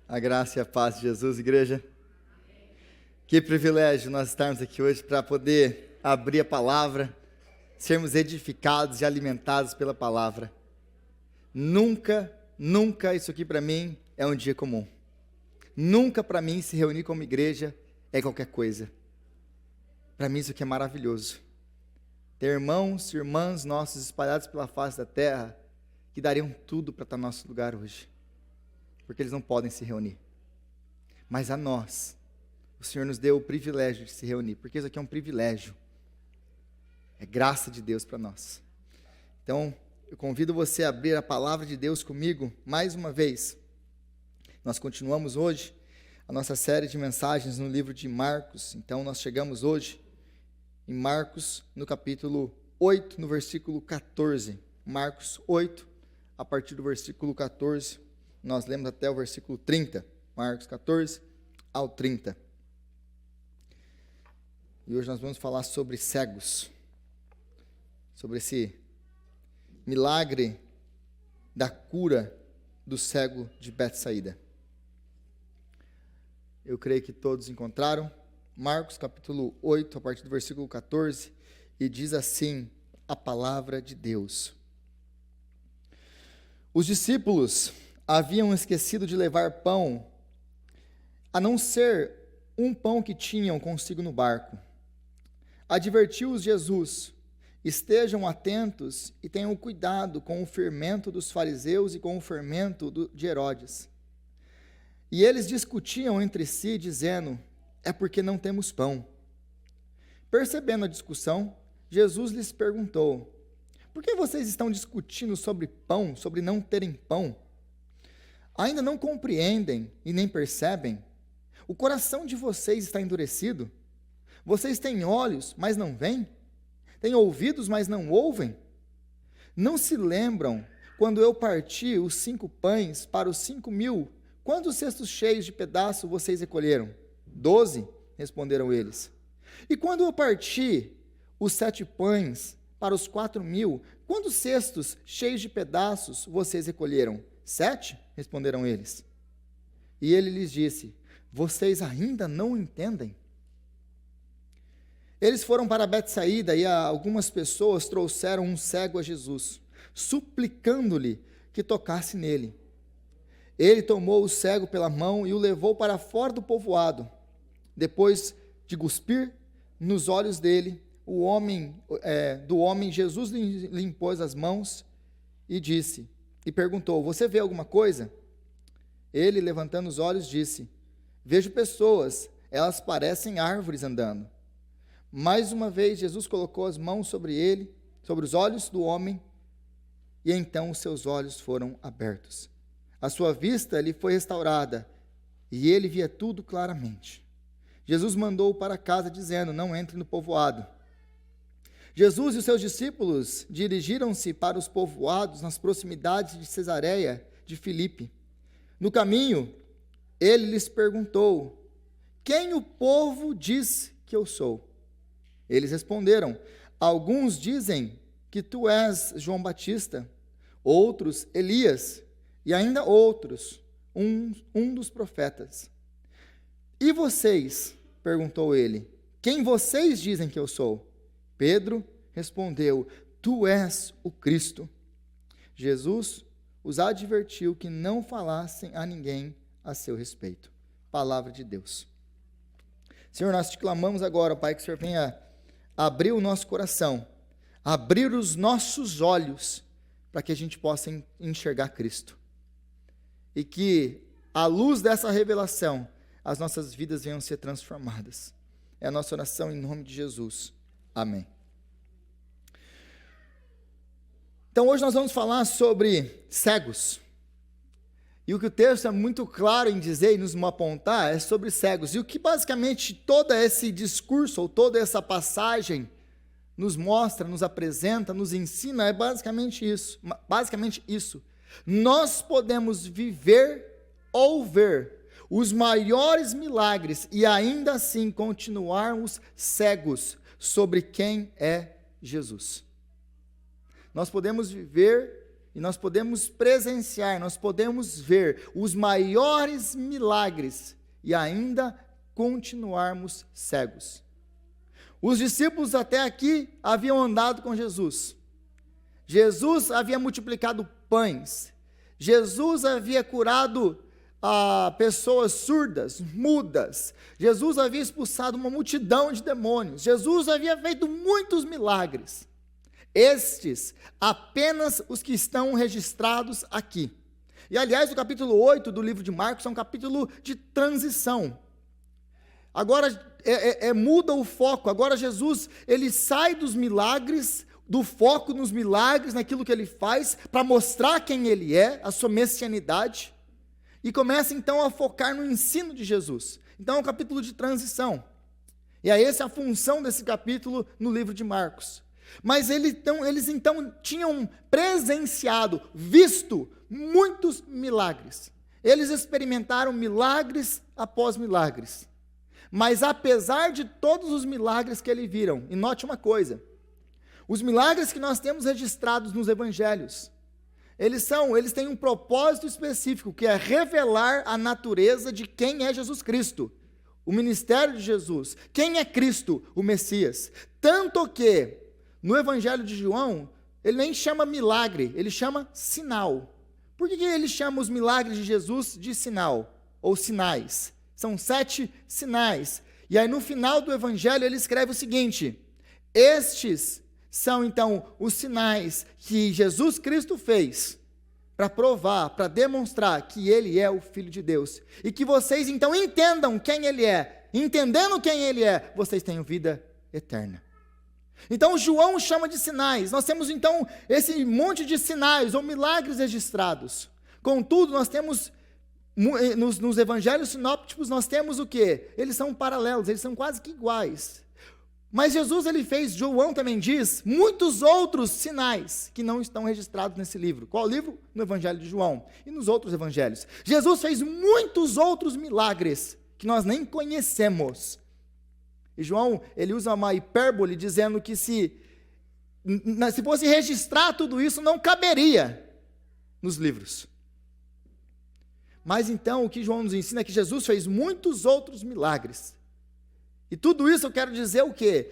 A graça e a paz de Jesus, igreja. Que privilégio nós estarmos aqui hoje para poder abrir a palavra, sermos edificados e alimentados pela palavra. Nunca isso aqui para mim é um dia comum. Nunca para mim se reunir como igreja é qualquer coisa. Para mim isso aqui é maravilhoso. Ter irmãos e irmãs nossos espalhados pela face da terra que dariam tudo para estar no nosso lugar hoje. Porque eles não podem se reunir. Mas a nós, o Senhor nos deu o privilégio de se reunir, porque isso aqui é um privilégio. É graça de Deus para nós. Então, eu convido você a abrir a palavra de Deus comigo, mais uma vez. Nós continuamos hoje a nossa série de mensagens no livro de Marcos. Então, nós chegamos hoje em Marcos, no capítulo 8, no versículo 14. Marcos 8, a partir do versículo 14. Nós lemos até o versículo 30, Marcos 14 ao 30. E hoje nós vamos falar sobre cegos, sobre esse milagre da cura do cego de Betsaída. Eu creio que todos encontraram. Marcos capítulo 8, a partir do versículo 14, e diz assim a palavra de Deus. Os discípulos haviam esquecido de levar pão, a não ser um pão que tinham consigo no barco. Advertiu-os Jesus: estejam atentos e tenham cuidado com o fermento dos fariseus e com o fermento de Herodes. E eles discutiam entre si, dizendo: é porque não temos pão. Percebendo a discussão, Jesus lhes perguntou: por que vocês estão discutindo sobre pão, sobre não terem pão? Ainda não compreendem e nem percebem? O coração de vocês está endurecido? Vocês têm olhos, mas não veem? Têm ouvidos, mas não ouvem? Não se lembram quando eu parti os 5 pães para os 5.000? Quantos cestos cheios de pedaço vocês recolheram? 12, responderam eles. E quando eu parti os 7 pães para os 4.000, quantos cestos cheios de pedaços vocês recolheram? 7, responderam eles. E ele lhes disse: vocês ainda não entendem? Eles foram para Betsaída e algumas pessoas trouxeram um cego a Jesus, suplicando-lhe que tocasse nele. Ele tomou o cego pela mão e o levou para fora do povoado. Depois de cuspir nos olhos dele, do homem, Jesus lhe impôs as mãos e perguntou: você vê alguma coisa? Ele, levantando os olhos, disse: vejo pessoas, elas parecem árvores andando. Mais uma vez, Jesus colocou as mãos sobre ele, sobre os olhos do homem, e então os seus olhos foram abertos. A sua vista lhe foi restaurada, e ele via tudo claramente. Jesus mandou-o para casa, dizendo: não entre no povoado. Jesus e os seus discípulos dirigiram-se para os povoados nas proximidades de Cesareia de Filipe. No caminho, ele lhes perguntou: quem o povo diz que eu sou? Eles responderam: alguns dizem que tu és João Batista, outros Elias, e ainda outros, um dos profetas. E vocês? Perguntou ele: quem vocês dizem que eu sou? Pedro respondeu: tu és o Cristo. Jesus os advertiu que não falassem a ninguém a seu respeito. Palavra de Deus. Senhor, nós te clamamos agora, Pai, que o Senhor venha abrir o nosso coração, abrir os nossos olhos, para que a gente possa enxergar Cristo. E que, à luz dessa revelação, as nossas vidas venham ser transformadas. É a nossa oração em nome de Jesus. Amém. Então, hoje nós vamos falar sobre cegos. E o que o texto é muito claro em dizer e nos apontar é sobre cegos. E o que basicamente todo esse discurso, ou toda essa passagem, nos mostra, nos apresenta, nos ensina, é basicamente isso. Basicamente isso. Nós podemos viver ou ver os maiores milagres e ainda assim continuarmos cegos sobre quem é Jesus. Nós podemos viver e nós podemos presenciar, nós podemos ver os maiores milagres e ainda continuarmos cegos. Os discípulos até aqui haviam andado com Jesus. Jesus havia multiplicado pães. Jesus havia curado pessoas surdas, mudas. Jesus havia expulsado uma multidão de demônios. Jesus havia feito muitos milagres. Estes, apenas os que estão registrados aqui. E aliás, o capítulo 8 do livro de Marcos é um capítulo de transição. Agora muda o foco. Agora Jesus, ele sai dos milagres, do foco nos milagres, naquilo que ele faz, para mostrar quem ele é, a sua messianidade, e começa então a focar no ensino de Jesus. Então é um capítulo de transição. E essa é a função desse capítulo no livro de Marcos. Mas eles então tinham presenciado, visto muitos milagres. Eles experimentaram milagres após milagres. Mas apesar de todos os milagres que eles viram, e note uma coisa, os milagres que nós temos registrados nos evangelhos, eles têm um propósito específico, que é revelar a natureza de quem é Jesus Cristo, o ministério de Jesus, quem é Cristo, o Messias. Tanto que, no evangelho de João, ele nem chama milagre, ele chama sinal. Por que ele chama os milagres de Jesus de sinal, ou sinais? São 7 sinais. E aí no final do evangelho ele escreve o seguinte: estes são então os sinais que Jesus Cristo fez para provar, para demonstrar que ele é o Filho de Deus. E que vocês então entendam quem ele é. Entendendo quem ele é, vocês têm vida eterna. Então João chama de sinais. Nós temos então esse monte de sinais ou milagres registrados. Contudo, nós temos nos evangelhos sinópticos, nós temos o quê? Eles são paralelos, eles são quase que iguais. Mas Jesus, ele fez, João também diz, muitos outros sinais que não estão registrados nesse livro. Qual livro? No evangelho de João e nos outros evangelhos. Jesus fez muitos outros milagres que nós nem conhecemos. E João, ele usa uma hipérbole dizendo que se fosse registrar tudo isso, não caberia nos livros. Mas então, o que João nos ensina é que Jesus fez muitos outros milagres. E tudo isso eu quero dizer o quê?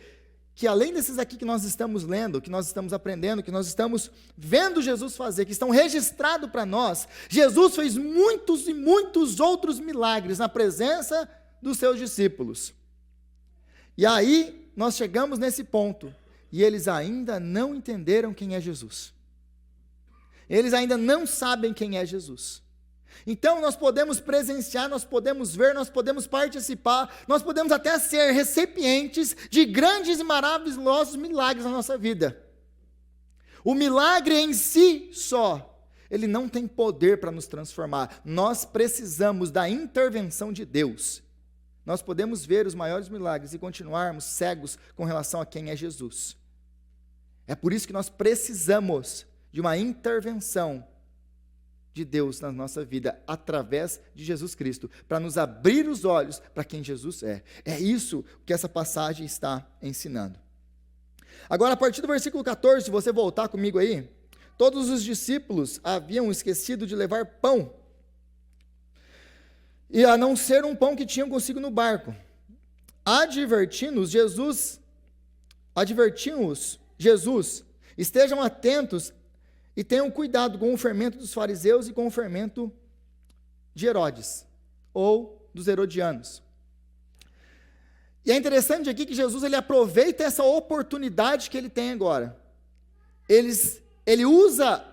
Que além desses aqui que nós estamos lendo, que nós estamos aprendendo, que nós estamos vendo Jesus fazer, que estão registrados para nós, Jesus fez muitos e muitos outros milagres na presença dos seus discípulos. E aí, nós chegamos nesse ponto, e eles ainda não entenderam quem é Jesus. Eles ainda não sabem quem é Jesus. Então, nós podemos presenciar, nós podemos ver, nós podemos participar, nós podemos até ser recipientes de grandes e maravilhosos milagres na nossa vida. O milagre em si só, ele não tem poder para nos transformar. Nós precisamos da intervenção de Deus. Nós podemos ver os maiores milagres e continuarmos cegos com relação a quem é Jesus. É por isso que nós precisamos de uma intervenção de Deus na nossa vida, através de Jesus Cristo, para nos abrir os olhos para quem Jesus é. É isso que essa passagem está ensinando. Agora, a partir do versículo 14, se você voltar comigo aí, todos os discípulos haviam esquecido de levar pão, e a não ser um pão que tinham consigo no barco. Advertiu-os Jesus, estejam atentos e tenham cuidado com o fermento dos fariseus e com o fermento de Herodes, ou dos herodianos. E é interessante aqui que Jesus, ele aproveita essa oportunidade que ele tem agora. Ele usa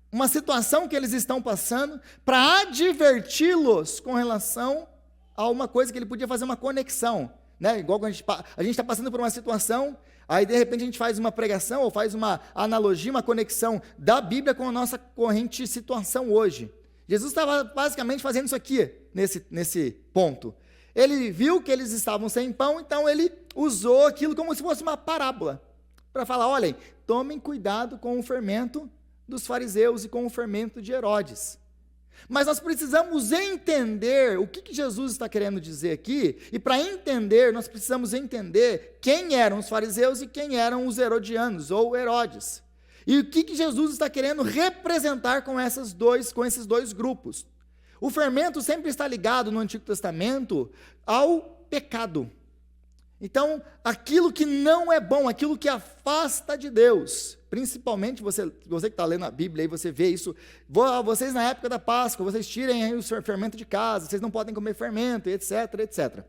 uma situação que eles estão passando para adverti-los com relação a uma coisa que ele podia fazer uma conexão, né? Igual quando a gente está passando por uma situação, aí de repente a gente faz uma pregação ou faz uma analogia, uma conexão da Bíblia com a nossa corrente situação hoje. Jesus estava basicamente fazendo isso aqui, nesse ponto. Ele viu que eles estavam sem pão, então ele usou aquilo como se fosse uma parábola, para falar, olhem, tomem cuidado com o fermento dos fariseus e com o fermento de Herodes. Mas nós precisamos entender o que Jesus está querendo dizer aqui, e para entender, nós precisamos entender quem eram os fariseus e quem eram os herodianos, ou Herodes. E o que Jesus está querendo representar com esses dois grupos? O fermento sempre está ligado no Antigo Testamento ao pecado. Então, aquilo que não é bom, aquilo que afasta de Deus, principalmente você que está lendo a Bíblia, aí você vê isso, vocês na época da Páscoa, vocês tirem aí o fermento de casa, vocês não podem comer fermento, etc, etc.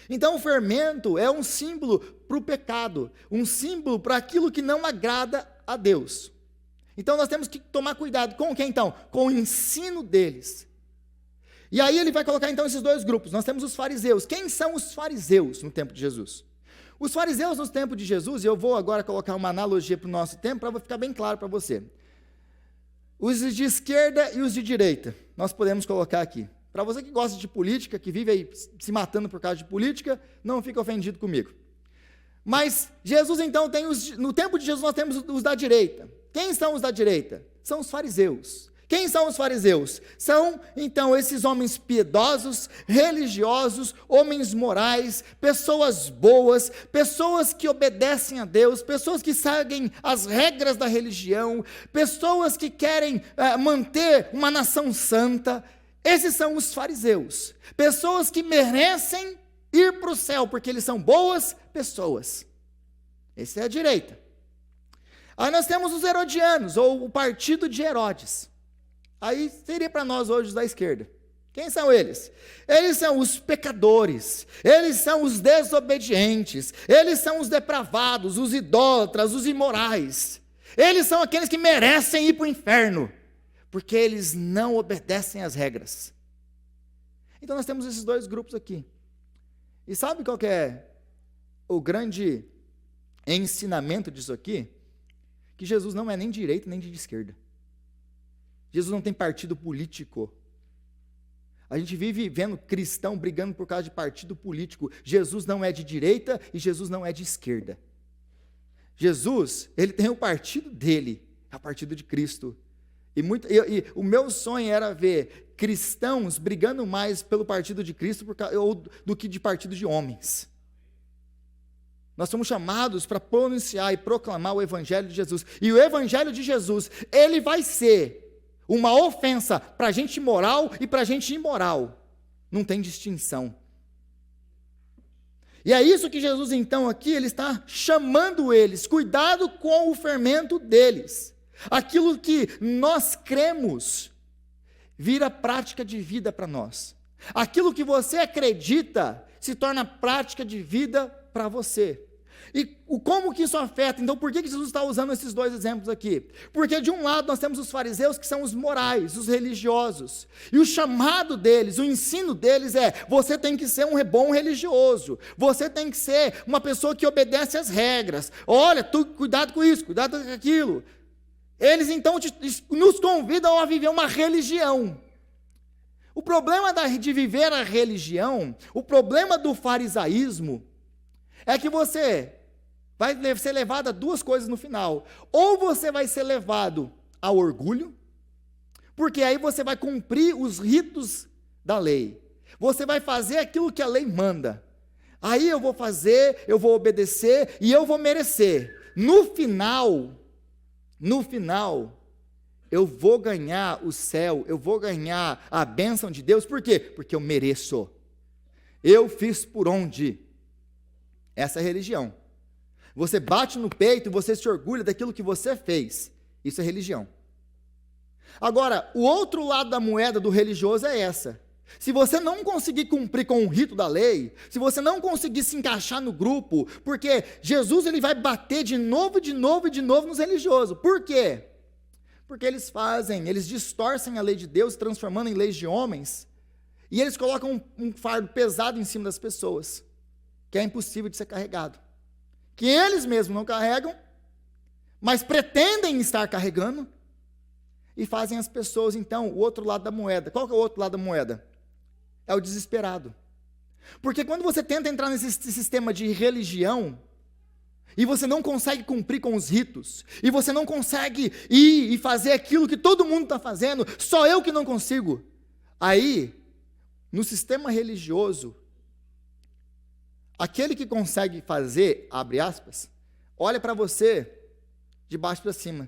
Então, o fermento é um símbolo para o pecado, um símbolo para aquilo que não agrada a Deus. Então, nós temos que tomar cuidado com o que então? Com o ensino deles. E aí ele vai colocar então esses dois grupos. Nós temos os fariseus. Quem são os fariseus no tempo de Jesus? Os fariseus no tempo de Jesus, e eu vou agora colocar uma analogia para o nosso tempo, para ficar bem claro para você. Os de esquerda e os de direita, nós podemos colocar aqui. Para você que gosta de política, que vive aí se matando por causa de política, não fica ofendido comigo. Mas Jesus então no tempo de Jesus nós temos os da direita. Quem são os da direita? São os fariseus. Quem são os fariseus? São, então, esses homens piedosos, religiosos, homens morais, pessoas boas, pessoas que obedecem a Deus, pessoas que seguem as regras da religião, pessoas que querem manter uma nação santa. Esses são os fariseus, pessoas que merecem ir para o céu, porque eles são boas pessoas. Essa é a direita. Aí nós temos os herodianos, ou o partido de Herodes. Aí seria para nós hoje os da esquerda. Quem são eles? Eles são os pecadores, eles são os desobedientes, eles são os depravados, os idólatras, os imorais. Eles são aqueles que merecem ir para o inferno, porque eles não obedecem às regras. Então nós temos esses dois grupos aqui. E sabe qual que é o grande ensinamento disso aqui? Que Jesus não é nem de direita nem de esquerda. Jesus não tem partido político. A gente vive vendo cristão brigando por causa de partido político. Jesus não é de direita e Jesus não é de esquerda. Jesus, ele tem o partido dele, é o partido de Cristo. E o meu sonho era ver cristãos brigando mais pelo partido de Cristo do que de partido de homens. Nós somos chamados para pronunciar e proclamar o Evangelho de Jesus. E o Evangelho de Jesus, ele vai ser uma ofensa para a gente moral e para a gente imoral. Não tem distinção. E é isso que Jesus, então, aqui, ele está chamando eles. Cuidado com o fermento deles. Aquilo que nós cremos vira prática de vida para nós. Aquilo que você acredita se torna prática de vida para você. E como que isso afeta? Então, por que Jesus está usando esses dois exemplos aqui? Porque de um lado nós temos os fariseus, que são os morais, os religiosos. E o chamado deles, o ensino deles é: você tem que ser um bom religioso. Você tem que ser uma pessoa que obedece às regras. Olha, cuidado com isso, cuidado com aquilo. Eles então nos convidam a viver uma religião. O problema de viver a religião, o problema do farisaísmo, é que você vai ser levado a duas coisas no final. Ou você vai ser levado ao orgulho, porque aí você vai cumprir os ritos da lei. Você vai fazer aquilo que a lei manda. Aí eu vou fazer, eu vou obedecer e eu vou merecer. No final, eu vou ganhar o céu, eu vou ganhar a bênção de Deus. Por quê? Porque eu mereço. Eu fiz por onde? Essa é a religião. Você bate no peito, você se orgulha daquilo que você fez. Isso é religião. Agora, o outro lado da moeda do religioso é essa. Se você não conseguir cumprir com o rito da lei, se você não conseguir se encaixar no grupo, porque Jesus ele vai bater de novo nos religiosos. Por quê? Porque eles distorcem a lei de Deus, transformando em leis de homens, e eles colocam um fardo pesado em cima das pessoas, que é impossível de ser carregado, que eles mesmos não carregam, mas pretendem estar carregando, e fazem as pessoas, então, o outro lado da moeda. Qual que é o outro lado da moeda? É o desesperado. Porque quando você tenta entrar nesse sistema de religião, e você não consegue cumprir com os ritos, e você não consegue ir e fazer aquilo que todo mundo está fazendo, só eu que não consigo, aí, no sistema religioso, aquele que consegue fazer, abre aspas, olha para você de baixo para cima.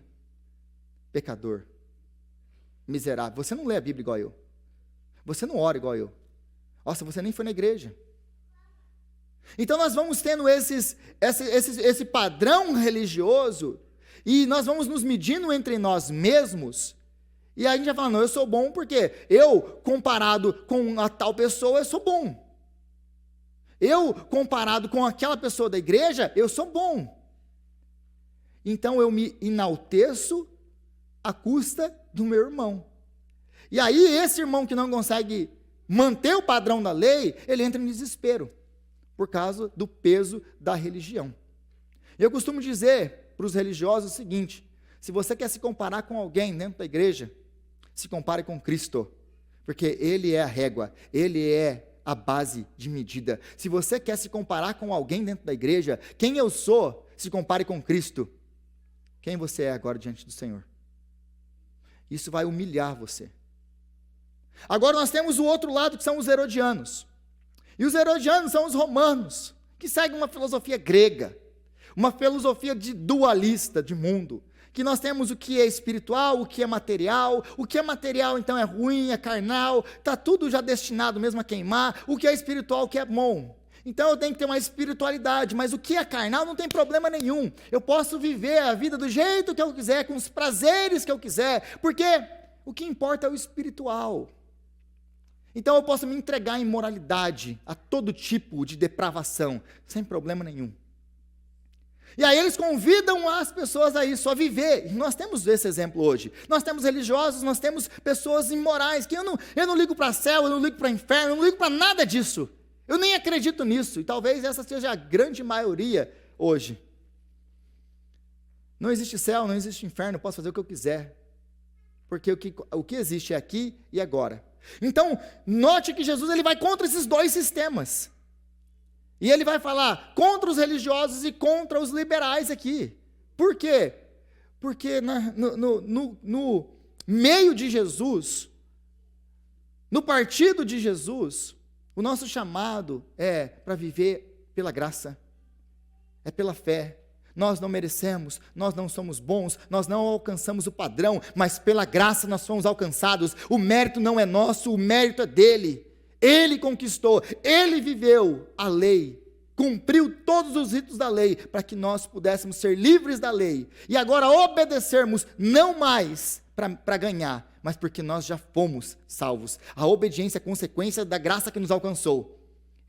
Pecador, miserável. Você não lê a Bíblia igual eu. Você não ora igual eu. Nossa, você nem foi na igreja. Então nós vamos tendo esse padrão religioso, e nós vamos nos medindo entre nós mesmos, e aí a gente vai falar, não, eu sou bom porque eu, comparado com a tal pessoa, eu sou bom. Eu, comparado com aquela pessoa da igreja, eu sou bom. Então eu me enalteço à custa do meu irmão. E aí esse irmão que não consegue manter o padrão da lei, ele entra em desespero, por causa do peso da religião. Eu costumo dizer para os religiosos o seguinte: se você quer se comparar com alguém dentro da igreja, se compare com Cristo, porque Ele é a régua, Ele é a base de medida. Se você quer se comparar com alguém dentro da igreja, quem eu sou, se compare com Cristo. Quem você é agora diante do Senhor? Isso vai humilhar você. Agora nós temos o outro lado, que são os herodianos. E os herodianos são os romanos, que seguem uma filosofia grega, uma filosofia dualista de mundo, que nós temos o que é espiritual, o que é material então é ruim, é carnal, está tudo já destinado mesmo a queimar, o que é espiritual, o que é bom. Então eu tenho que ter uma espiritualidade, mas o que é carnal não tem problema nenhum, eu posso viver a vida do jeito que eu quiser, com os prazeres que eu quiser, porque o que importa é o espiritual. Então eu posso me entregar em moralidade a todo tipo de depravação, sem problema nenhum. E aí eles convidam as pessoas a isso, a viver. E nós temos esse exemplo hoje. Nós temos religiosos, nós temos pessoas imorais, que eu não ligo para céu, eu não ligo para inferno, eu não ligo para nada disso. Eu nem acredito nisso. E talvez essa seja a grande maioria hoje. Não existe céu, não existe inferno, eu posso fazer o que eu quiser. Porque o que existe é aqui e agora. Então, note que Jesus ele vai contra esses dois sistemas. E ele vai falar contra os religiosos e contra os liberais aqui. Por quê? Porque no meio de Jesus, no partido de Jesus, o nosso chamado é para viver pela graça, é pela fé. Nós não merecemos, nós não somos bons, nós não alcançamos o padrão, mas pela graça nós fomos alcançados. O mérito não é nosso, o mérito é dele. Ele conquistou, ele viveu a lei, cumpriu todos os ritos da lei, para que nós pudéssemos ser livres da lei, e agora obedecermos, não mais para ganhar, mas porque nós já fomos salvos. A obediência é consequência da graça que nos alcançou.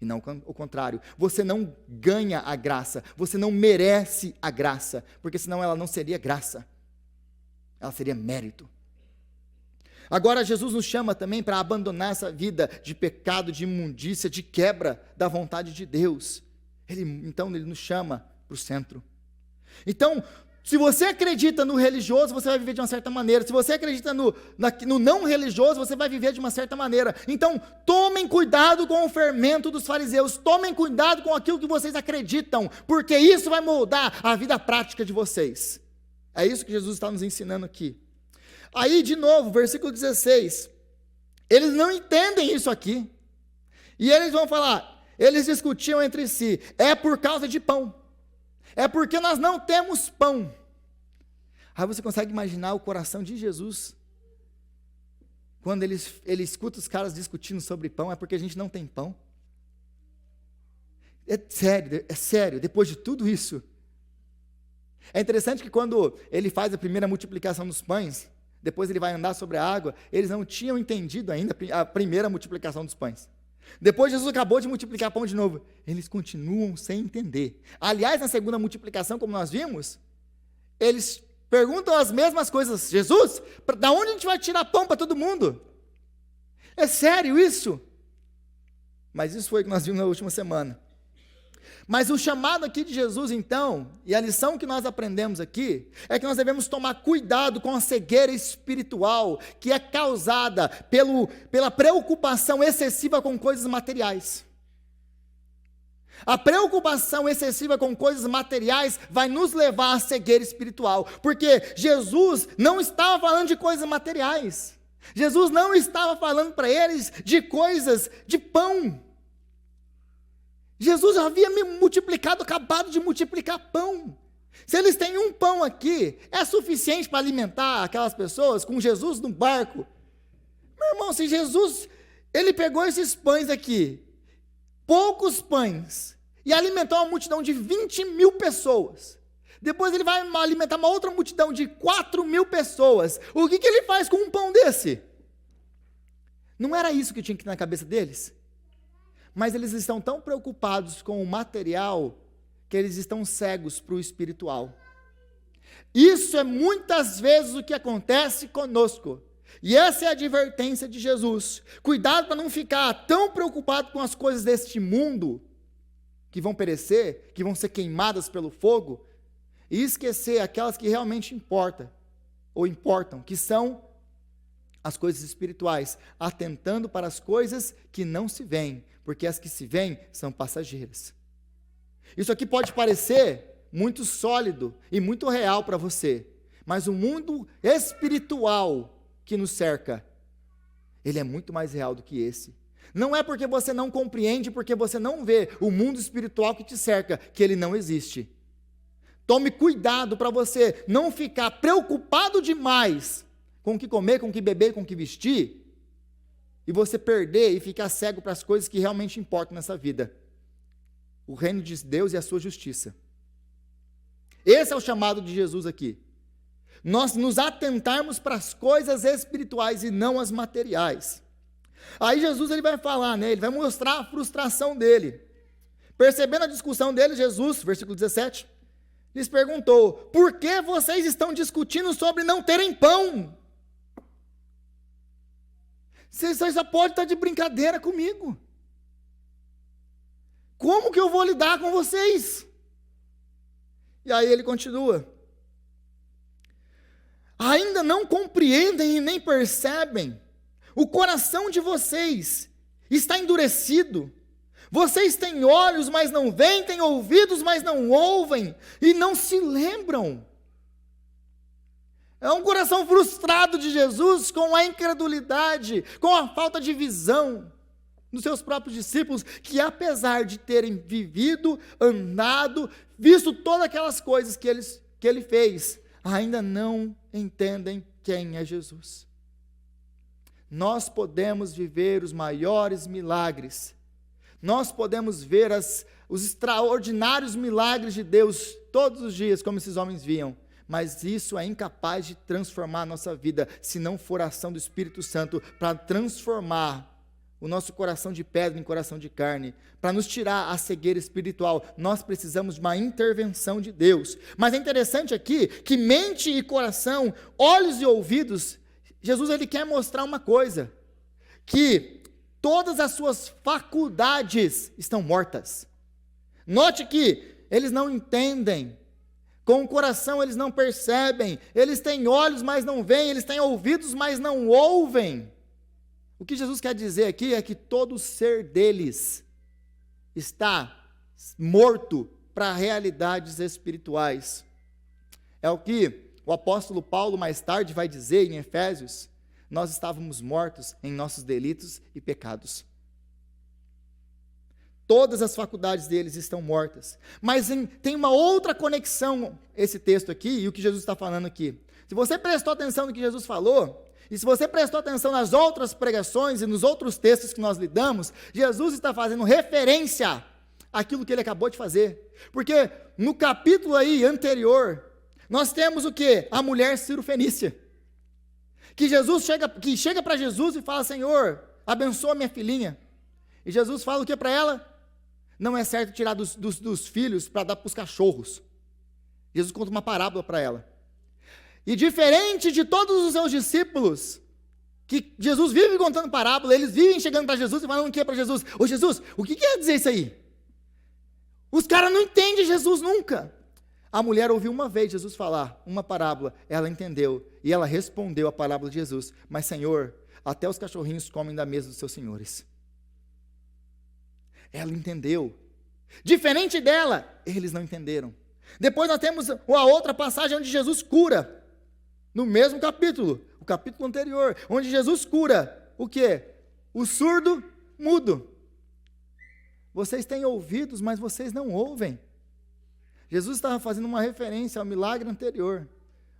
E não o contrário, você não ganha a graça, você não merece a graça, porque senão ela não seria graça, ela seria mérito. Agora Jesus nos chama também para abandonar essa vida de pecado, de imundícia, de quebra da vontade de Deus. Então ele nos chama para o centro. Então, se você acredita no religioso, você vai viver de uma certa maneira. Se você acredita no não religioso, você vai viver de uma certa maneira. Então, tomem cuidado com o fermento dos fariseus. Tomem cuidado com aquilo que vocês acreditam, porque isso vai moldar a vida prática de vocês. É isso que Jesus está nos ensinando aqui. Aí, de novo, versículo 16. Eles não entendem isso aqui. E eles vão falar, eles discutiam entre si, é por causa de pão. É porque nós não temos pão. Aí você consegue imaginar o coração de Jesus, quando ele escuta os caras discutindo sobre pão, é porque a gente não tem pão. É sério, depois de tudo isso. É interessante que quando ele faz a primeira multiplicação dos pães, depois ele vai andar sobre a água, eles não tinham entendido ainda a primeira multiplicação dos pães. Depois Jesus acabou de multiplicar pão de novo, eles continuam sem entender. Aliás, na segunda multiplicação, como nós vimos, eles perguntam as mesmas coisas. Jesus, da onde a gente vai tirar pão para todo mundo? É sério isso? Mas isso foi o que nós vimos na última semana. Mas o chamado aqui de Jesus, então, e a lição que nós aprendemos aqui, é que nós devemos tomar cuidado com a cegueira espiritual que é causada pela preocupação excessiva com coisas materiais. A preocupação excessiva com coisas materiais vai nos levar à cegueira espiritual, porque Jesus não estava falando de coisas materiais. Jesus não estava falando para eles de coisas de pão. Jesus havia acabado de multiplicar pão. Se eles têm um pão aqui, é suficiente para alimentar aquelas pessoas com Jesus no barco? Meu irmão, se Jesus, ele pegou esses pães aqui, poucos pães, e alimentou uma multidão de 20.000 pessoas, depois ele vai alimentar uma outra multidão de 4.000 pessoas, o que ele faz com um pão desse? Não era isso que tinha que ir na cabeça deles? Mas eles estão tão preocupados com o material, que eles estão cegos para o espiritual. Isso é muitas vezes o que acontece conosco. E essa é a advertência de Jesus. Cuidado para não ficar tão preocupado com as coisas deste mundo, que vão perecer, que vão ser queimadas pelo fogo, e esquecer aquelas que realmente importam, que são as coisas espirituais, atentando para as coisas que não se veem, porque as que se veem são passageiras. Isso aqui pode parecer muito sólido e muito real para você, mas o mundo espiritual que nos cerca, ele é muito mais real do que esse. Não é porque você não compreende, porque você não vê o mundo espiritual que te cerca, que ele não existe. Tome cuidado para você não ficar preocupado demais com o que comer, com o que beber, com o que vestir, e você perder e ficar cego para as coisas que realmente importam nessa vida. O reino de Deus e a sua justiça. Esse é o chamado de Jesus aqui. Nós nos atentarmos para as coisas espirituais e não as materiais. Aí Jesus ele vai falar, né? Ele vai mostrar a frustração dele. Percebendo a discussão dele, Jesus, versículo 17, lhes perguntou: por que vocês estão discutindo sobre não terem pão? Vocês só podem estar de brincadeira comigo. Como que eu vou lidar com vocês? E aí ele continua: ainda não compreendem e nem percebem? O coração de vocês está endurecido. Vocês têm olhos, mas não veem, têm ouvidos, mas não ouvem, e não se lembram. É um coração frustrado de Jesus com a incredulidade, com a falta de visão dos seus próprios discípulos, que apesar de terem vivido, andado, visto todas aquelas coisas que ele fez, ainda não entendem quem é Jesus. Nós podemos viver os maiores milagres, nós podemos ver os extraordinários milagres de Deus todos os dias, como esses homens viam, mas isso é incapaz de transformar a nossa vida, se não for a ação do Espírito Santo, para transformar o nosso coração de pedra em coração de carne, para nos tirar a cegueira espiritual. Nós precisamos de uma intervenção de Deus. Mas é interessante aqui, que mente e coração, olhos e ouvidos, Jesus ele quer mostrar uma coisa, que todas as suas faculdades estão mortas. Note que eles não entendem, com o coração eles não percebem, eles têm olhos, mas não veem, eles têm ouvidos, mas não ouvem. O que Jesus quer dizer aqui é que todo o ser deles está morto para realidades espirituais. É o que o apóstolo Paulo mais tarde vai dizer em Efésios: nós estávamos mortos em nossos delitos e pecados. Todas as faculdades deles estão mortas. Mas tem uma outra conexão, esse texto aqui, e o que Jesus está falando aqui. Se você prestou atenção no que Jesus falou, e se você prestou atenção nas outras pregações e nos outros textos que nós lidamos, Jesus está fazendo referência àquilo que ele acabou de fazer. Porque no capítulo aí anterior, nós temos o quê? A mulher Ciro-fenícia. Que chega para Jesus e fala: Senhor, abençoa minha filhinha. E Jesus fala o que para ela? Não é certo tirar dos filhos para dar para os cachorros. Jesus conta uma parábola para ela. E diferente de todos os seus discípulos, que Jesus vive contando parábola, eles vivem chegando para Jesus e falando o que para Jesus? Ô Jesus, o que quer dizer isso aí? Os caras não entendem Jesus nunca. A mulher ouviu uma vez Jesus falar uma parábola, ela entendeu, e ela respondeu a parábola de Jesus: mas Senhor, até os cachorrinhos comem da mesa dos seus senhores. Ela entendeu. Diferente dela, eles não entenderam. Depois nós temos a outra passagem onde Jesus cura, no mesmo capítulo, o capítulo anterior, onde Jesus cura o quê? O surdo mudo. Vocês têm ouvidos, mas vocês não ouvem. Jesus estava fazendo uma referência ao milagre anterior.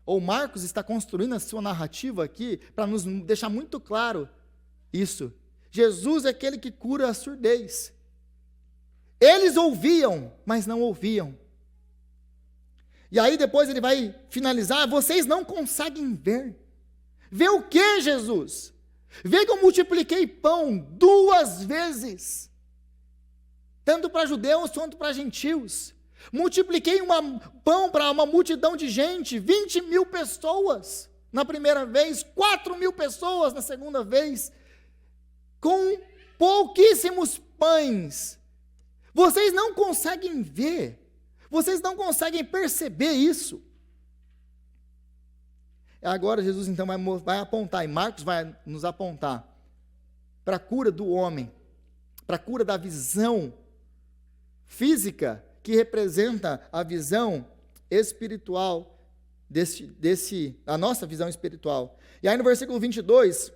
Ou Marcos está construindo a sua narrativa aqui para nos deixar muito claro isso. Jesus é aquele que cura a surdez. Eles ouviam, mas não ouviam. E aí depois ele vai finalizar: vocês não conseguem ver. Ver o que, Jesus? Ver que eu multipliquei pão 2 vezes, tanto para judeus quanto para gentios. Multipliquei pão para uma multidão de gente, 20.000 pessoas na primeira vez, 4.000 pessoas na segunda vez, com pouquíssimos pães. Vocês não conseguem ver, vocês não conseguem perceber isso. Agora Jesus então vai apontar, e Marcos vai nos apontar, para a cura do homem, para a cura da visão física, que representa a visão espiritual, a nossa visão espiritual. E aí no versículo 22,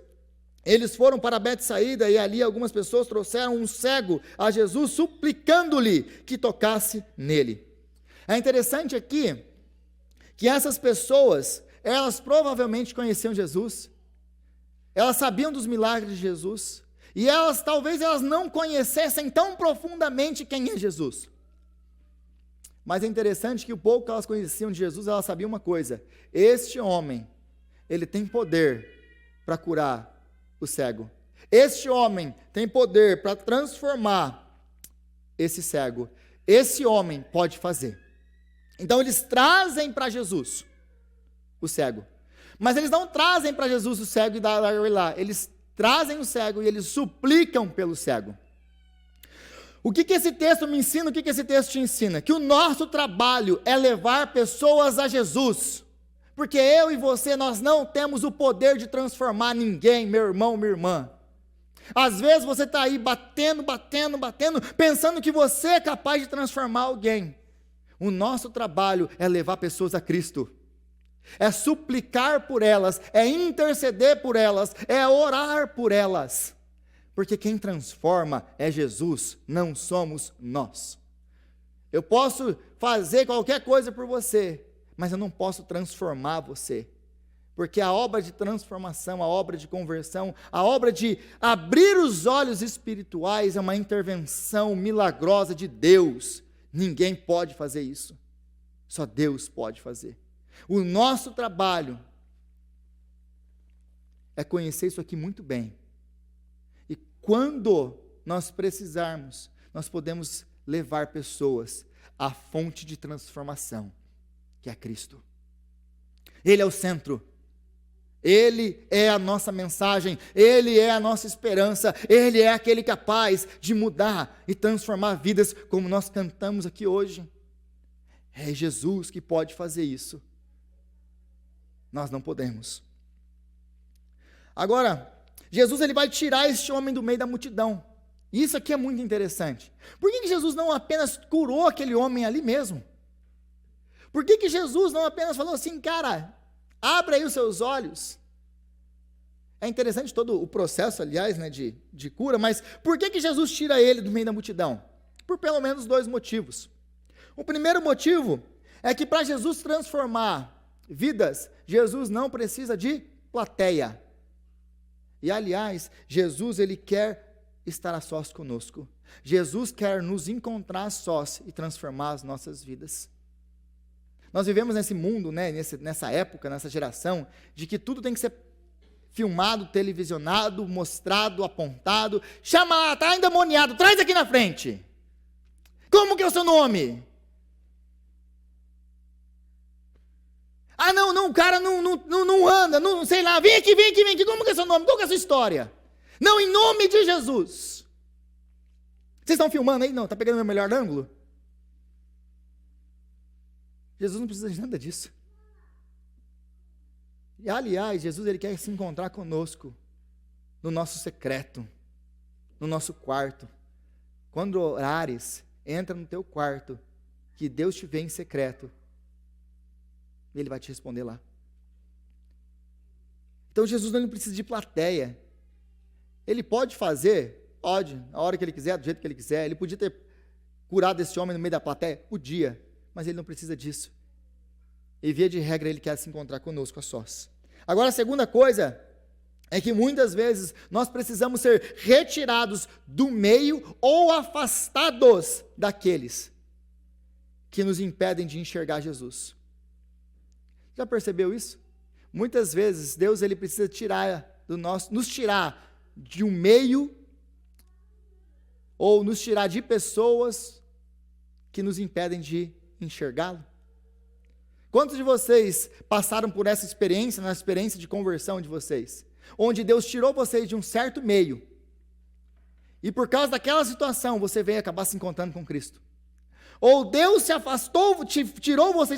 eles foram para Betsaída, e ali algumas pessoas trouxeram um cego a Jesus, suplicando-lhe que tocasse nele. É interessante aqui, que essas pessoas, elas provavelmente conheciam Jesus, elas sabiam dos milagres de Jesus, e talvez elas não conhecessem tão profundamente quem é Jesus. Mas é interessante que o pouco que elas conheciam de Jesus, elas sabiam uma coisa: este homem, ele tem poder para curar o cego. Este homem tem poder para transformar esse cego. Esse homem pode fazer. Então eles trazem para Jesus o cego. Mas eles não trazem para Jesus o cego e dá ele lá. Eles trazem o cego e eles suplicam pelo cego. O que esse texto me ensina? O que esse texto te ensina? Que o nosso trabalho é levar pessoas a Jesus. Porque eu e você, nós não temos o poder de transformar ninguém, meu irmão, minha irmã. Às vezes você está aí batendo, pensando que você é capaz de transformar alguém. O nosso trabalho é levar pessoas a Cristo. É suplicar por elas, é interceder por elas, é orar por elas. Porque quem transforma é Jesus, não somos nós. Eu posso fazer qualquer coisa por você, mas eu não posso transformar você. Porque a obra de transformação, a obra de conversão, a obra de abrir os olhos espirituais é uma intervenção milagrosa de Deus. Ninguém pode fazer isso. Só Deus pode fazer. O nosso trabalho é conhecer isso aqui muito bem. E quando nós precisarmos, nós podemos levar pessoas à fonte de transformação, que é Cristo. Ele é o centro. Ele é a nossa mensagem, Ele é a nossa esperança, Ele é aquele capaz de mudar e transformar vidas, como nós cantamos aqui hoje. É Jesus que pode fazer isso. Nós não podemos. Agora, Jesus ele vai tirar este homem do meio da multidão. E isso aqui é muito interessante. Por que Jesus não apenas curou aquele homem ali mesmo? Por que Jesus não apenas falou assim, cara, abra aí os seus olhos? É interessante todo o processo, aliás, né, de cura, mas por que Jesus tira ele do meio da multidão? Por pelo menos 2 motivos. O primeiro motivo é que para Jesus transformar vidas, Jesus não precisa de plateia. E aliás, Jesus ele quer estar a sós conosco. Jesus quer nos encontrar a sós e transformar as nossas vidas. Nós vivemos nesse mundo, né, nessa época, nessa geração, de que tudo tem que ser filmado, televisionado, mostrado, apontado. Chama lá, está endemoniado, traz aqui na frente. Como que é o seu nome? Ah, não, o cara não anda, não sei lá, vem aqui, como que é o seu nome? Qual que é a sua história? Não, em nome de Jesus. Vocês estão filmando aí? Não, está pegando o meu melhor ângulo? Jesus não precisa de nada disso. E aliás, Jesus ele quer se encontrar conosco no nosso secreto, no nosso quarto. Quando orares, entra no teu quarto, que Deus te vê em secreto, e Ele vai te responder lá. Então Jesus não precisa de plateia. Ele pode fazer, pode, a hora que Ele quiser, do jeito que Ele quiser. Ele podia ter curado esse homem no meio da plateia? Podia. mas ele não precisa disso. E via de regra ele quer se encontrar conosco a sós. Agora a segunda coisa é que muitas vezes nós precisamos ser retirados do meio ou afastados daqueles que nos impedem de enxergar Jesus. Já percebeu isso? Muitas vezes Deus ele precisa nos tirar de um meio ou nos tirar de pessoas que nos impedem de enxergá-lo. Quantos de vocês passaram por essa experiência, na experiência de conversão de vocês, onde Deus tirou vocês de um certo meio, e por causa daquela situação, você veio acabar se encontrando com Cristo? Ou Deus se afastou,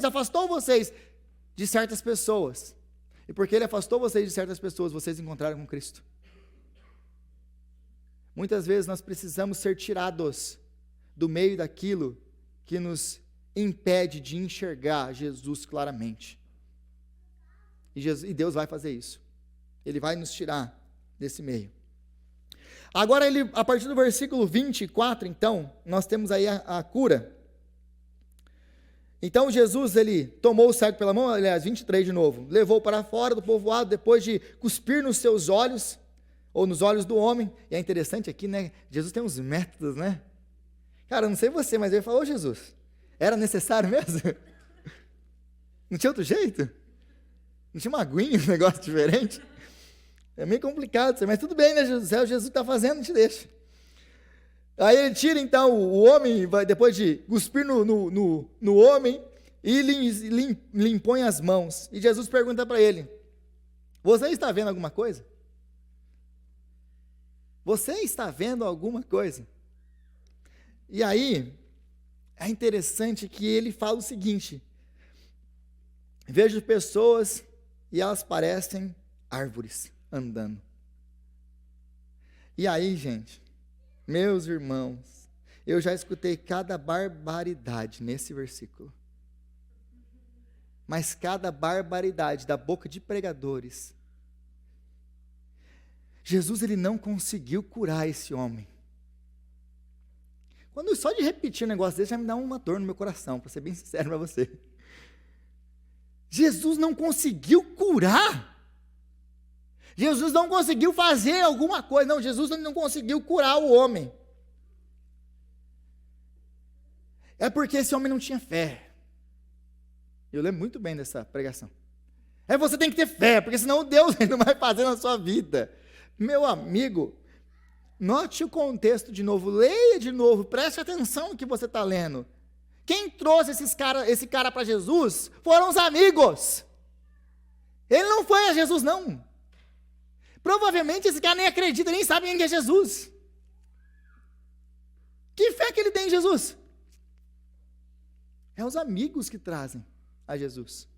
afastou vocês de certas pessoas, e porque Ele afastou vocês de certas pessoas, vocês encontraram com Cristo? Muitas vezes nós precisamos ser tirados do meio daquilo que nos impede de enxergar Jesus claramente. E Deus vai fazer isso. Ele vai nos tirar desse meio. Agora, a partir do versículo 24, então, nós temos aí a cura. Então, Jesus, ele tomou o cego pela mão, aliás, 23 de novo, levou para fora do povoado, depois de cuspir nos seus olhos, ou nos olhos do homem. E é interessante aqui, né? Jesus tem uns métodos, né? Cara, eu não sei você, mas ele falou, Jesus, era necessário mesmo? Não tinha outro jeito? Não tinha uma aguinha, um negócio diferente? É meio complicado, mas tudo bem, né, Jesus está fazendo, não te deixa. Aí ele tira, então, o homem, depois de cuspir no homem, e lhe impõe as mãos. E Jesus pergunta para ele, você está vendo alguma coisa? Você está vendo alguma coisa? E aí, é interessante que ele fala o seguinte, vejo pessoas e elas parecem árvores andando. E aí, gente, meus irmãos, eu já escutei cada barbaridade nesse versículo. Mas cada barbaridade da boca de pregadores. Jesus, ele não conseguiu curar esse homem. Quando só de repetir um negócio desse já me dá uma dor no meu coração, para ser bem sincero para você. Jesus não conseguiu curar. Jesus não conseguiu fazer alguma coisa. Não, Jesus não conseguiu curar o homem. É porque esse homem não tinha fé. Eu lembro muito bem dessa pregação. Você tem que ter fé, porque senão Deus não vai fazer na sua vida. Meu amigo, note o contexto de novo, leia de novo, preste atenção no que você está lendo. Quem trouxe esse cara para Jesus foram os amigos. Ele não foi a Jesus, não. Provavelmente esse cara nem acredita, nem sabe quem é Jesus. Que fé que ele tem em Jesus? É os amigos que trazem a Jesus.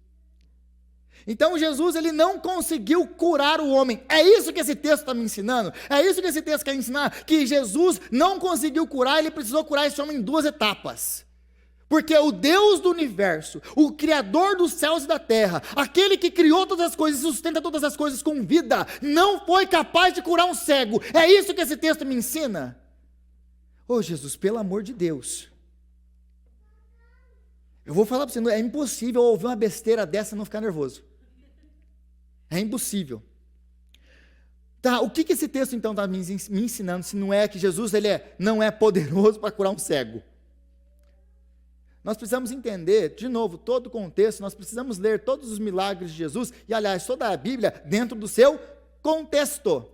Então Jesus, ele não conseguiu curar o homem. É isso que esse texto está me ensinando. É isso que esse texto quer ensinar. Que Jesus não conseguiu curar, ele precisou curar esse homem em duas etapas. Porque o Deus do universo, o Criador dos céus e da terra, aquele que criou todas as coisas e sustenta todas as coisas com vida, não foi capaz de curar um cego. É isso que esse texto me ensina. Ô Jesus, pelo amor de Deus. Eu vou falar para você, é impossível ouvir uma besteira dessa e não ficar nervoso. É impossível. Tá, o que esse texto então está me ensinando, se não é que Jesus não é poderoso para curar um cego? Nós precisamos entender, de novo, todo o contexto, nós precisamos ler todos os milagres de Jesus, e aliás, toda a Bíblia, dentro do seu contexto.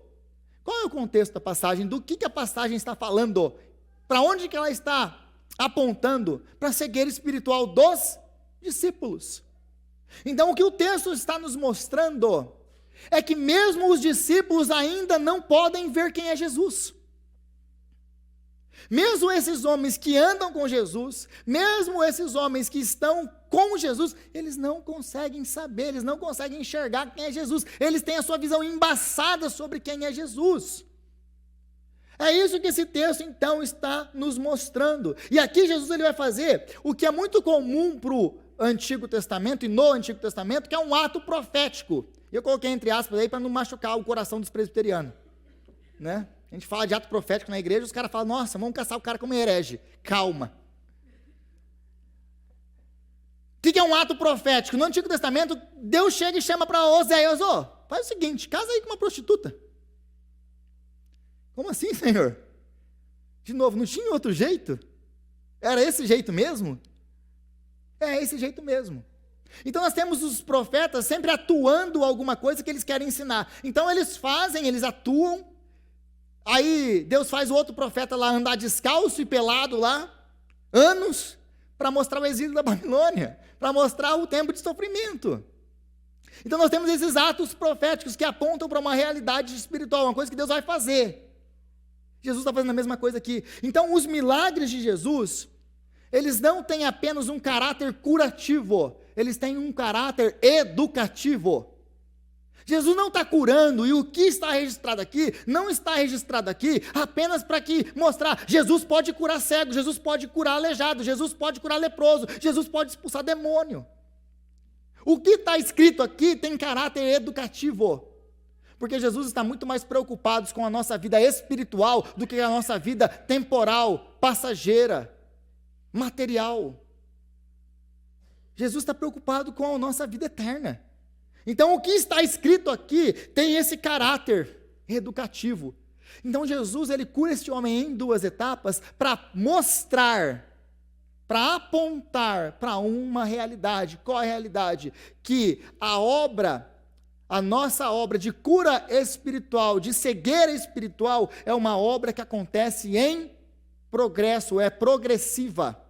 Qual é o contexto da passagem? Do que a passagem está falando? Para onde que ela está apontando? Para a cegueira espiritual dos discípulos. Então, o que o texto está nos mostrando é que mesmo os discípulos ainda não podem ver quem é Jesus. Mesmo esses homens que andam com Jesus, mesmo esses homens que estão com Jesus, eles não conseguem saber, eles não conseguem enxergar quem é Jesus. Eles têm a sua visão embaçada sobre quem é Jesus. É isso que esse texto, então, está nos mostrando. E aqui Jesus ele vai fazer o que é muito comum para o Antigo Testamento e no Antigo Testamento, que é um ato profético. Eu coloquei entre aspas aí para não machucar o coração dos presbiterianos, né? A gente fala de ato profético na igreja, os caras falam, nossa, vamos caçar o cara como herege. Calma. que é um ato profético? No Antigo Testamento, Deus chega e chama para Oséias: faz o seguinte, casa aí com uma prostituta. Como assim, Senhor? De novo, não tinha outro jeito? Era esse jeito mesmo? É esse jeito mesmo. Então nós temos os profetas sempre atuando alguma coisa que eles querem ensinar. Então eles fazem, eles atuam. Aí Deus faz o outro profeta lá andar descalço e pelado lá, anos, para mostrar o exílio da Babilônia, para mostrar o tempo de sofrimento. Então nós temos esses atos proféticos que apontam para uma realidade espiritual, uma coisa que Deus vai fazer. Jesus está fazendo a mesma coisa aqui. Então os milagres de Jesus, eles não têm apenas um caráter curativo, eles têm um caráter educativo. Jesus não está curando, e o que está registrado aqui, não está registrado aqui apenas para mostrar: Jesus pode curar cego, Jesus pode curar aleijado, Jesus pode curar leproso, Jesus pode expulsar demônio. O que está escrito aqui tem caráter educativo, porque Jesus está muito mais preocupado com a nossa vida espiritual do que a nossa vida temporal, passageira, material. Jesus está preocupado com a nossa vida eterna. Então o que está escrito aqui tem esse caráter educativo. Então Jesus, ele cura este homem em duas etapas para mostrar, para apontar para uma realidade. Qual é a realidade? Que a nossa obra de cura espiritual, de cegueira espiritual, é uma obra que acontece em progresso, é progressiva.